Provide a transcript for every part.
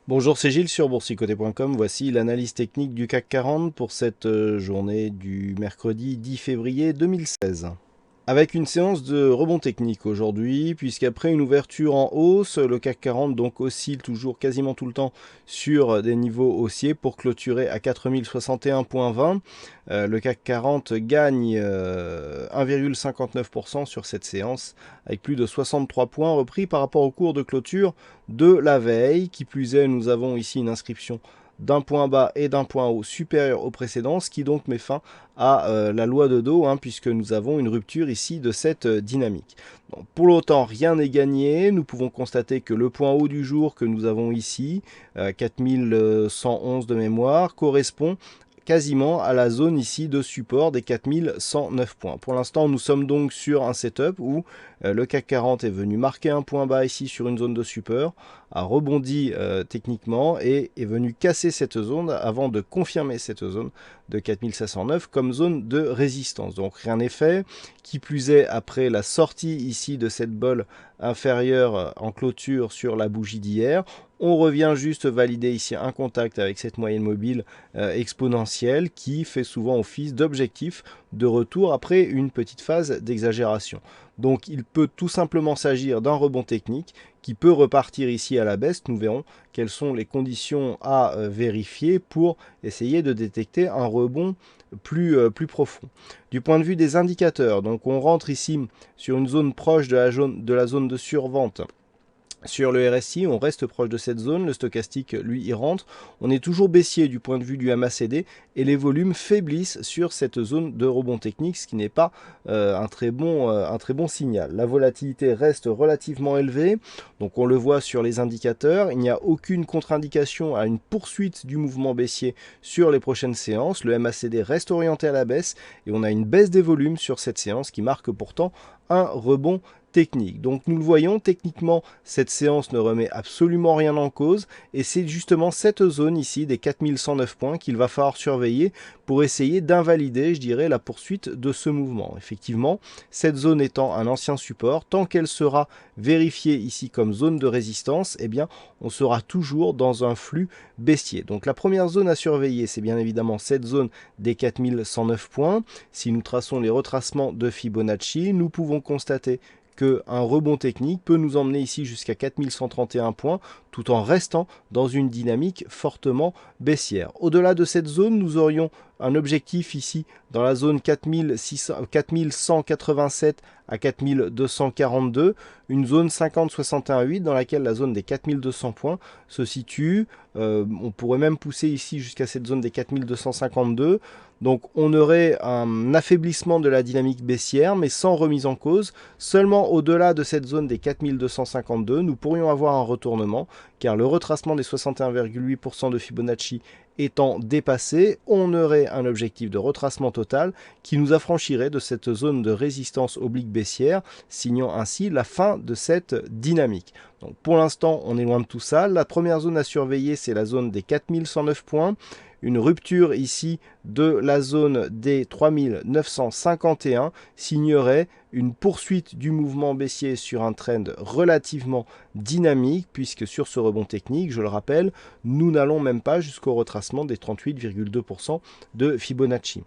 Bonjour, c'est Gilles sur boursicoté.com. Voici l'analyse technique du CAC 40 pour cette journée du mercredi 10 février 2016. Avec une séance de rebond technique aujourd'hui, puisqu'après une ouverture en hausse, le CAC 40 donc oscille toujours quasiment tout le temps sur des niveaux haussiers pour clôturer à 4061,20. Le CAC 40 gagne 1,59% sur cette séance, avec plus de 63 points repris par rapport au cours de clôture de la veille. Qui plus est, nous avons ici une inscription d'un point bas et d'un point haut supérieur au précédent, ce qui donc met fin à la loi de dos, puisque nous avons une rupture ici de cette dynamique. Donc, pour l'autant, rien n'est gagné. Nous pouvons constater que le point haut du jour que nous avons ici, 4111 de mémoire, correspond quasiment à la zone ici de support des 4109 points. Pour l'instant, nous sommes donc sur un setup où le CAC 40 est venu marquer un point bas ici sur une zone de support, a rebondi techniquement et est venu casser cette zone avant de confirmer cette zone de 4509 comme zone de résistance. Donc rien n'est fait. Qui plus est, après la sortie ici de cette bolle inférieure en clôture sur la bougie d'hier, on revient juste valider ici un contact avec cette moyenne mobile exponentielle qui fait souvent office d'objectif de retour après une petite phase d'exagération. Donc il peut tout simplement s'agir d'un rebond technique qui peut repartir ici à la baisse. Nous verrons quelles sont les conditions à vérifier pour essayer de détecter un rebond plus profond. Du point de vue des indicateurs, donc on rentre ici sur une zone proche de la zone de survente. Sur le RSI, on reste proche de cette zone, le stochastique, lui, y rentre. On est toujours baissier du point de vue du MACD et les volumes faiblissent sur cette zone de rebond technique, ce qui n'est pas un très bon signal. La volatilité reste relativement élevée, donc on le voit sur les indicateurs. Il n'y a aucune contre-indication à une poursuite du mouvement baissier sur les prochaines séances. Le MACD reste orienté à la baisse et on a une baisse des volumes sur cette séance qui marque pourtant un rebond technique. Donc nous le voyons, techniquement, cette séance ne remet absolument rien en cause et c'est justement cette zone ici des 4109 points qu'il va falloir surveiller pour essayer d'invalider, je dirais, la poursuite de ce mouvement. Effectivement, cette zone étant un ancien support, tant qu'elle sera vérifiée ici comme zone de résistance, eh bien, on sera toujours dans un flux baissier. Donc la première zone à surveiller, c'est bien évidemment cette zone des 4109 points. Si nous traçons les retracements de Fibonacci, nous pouvons constater qu'un rebond technique peut nous emmener ici jusqu'à 4131 points tout en restant dans une dynamique fortement baissière. Au-delà de cette zone, nous aurions un objectif ici dans la zone 4187 à 4242, une zone 50-61-8 dans laquelle la zone des 4200 points se situe. On pourrait même pousser ici jusqu'à cette zone des 4252. Donc on aurait un affaiblissement de la dynamique baissière, mais sans remise en cause. Seulement au-delà de cette zone des 4252, nous pourrions avoir un retournement, car le retracement des 61,8% de Fibonacci étant dépassé, on aurait un objectif de retracement total qui nous affranchirait de cette zone de résistance oblique baissière, signant ainsi la fin de cette dynamique. Donc pour l'instant, on est loin de tout ça. La première zone à surveiller, c'est la zone des 4109 points. Une rupture ici de la zone des 3951 signerait une poursuite du mouvement baissier sur un trend relativement dynamique, puisque sur ce rebond technique, je le rappelle, nous n'allons même pas jusqu'au retracement des 38,2% de Fibonacci.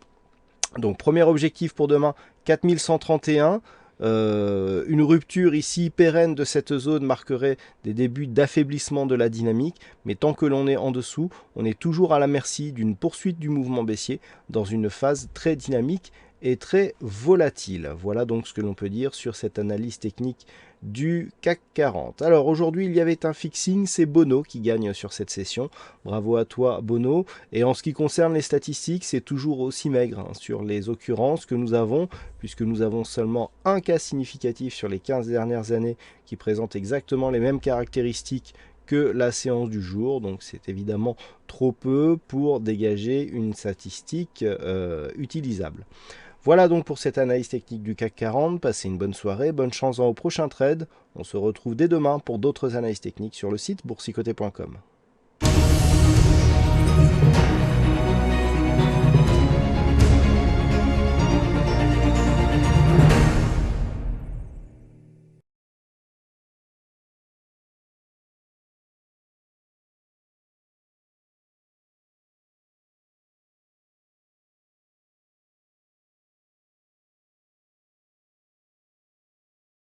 Donc premier objectif pour demain, 4131. Une rupture ici pérenne de cette zone marquerait des débuts d'affaiblissement de la dynamique, mais tant que l'on est en dessous, on est toujours à la merci d'une poursuite du mouvement baissier dans une phase très dynamique et très volatile. Voilà donc ce que l'on peut dire sur cette analyse technique du CAC 40. Alors aujourd'hui, il y avait un fixing, c'est Bono qui gagne sur cette session. Bravo à toi Bono. Et en ce qui concerne les statistiques, c'est toujours aussi maigre sur les occurrences que nous avons, puisque nous avons seulement un cas significatif sur les 15 dernières années qui présente exactement les mêmes caractéristiques que la séance du jour, donc c'est évidemment trop peu pour dégager une statistique utilisable. Voilà donc pour cette analyse technique du CAC 40, passez une bonne soirée, bonne chance dans vos prochains trades, on se retrouve dès demain pour d'autres analyses techniques sur le site boursicoté.com.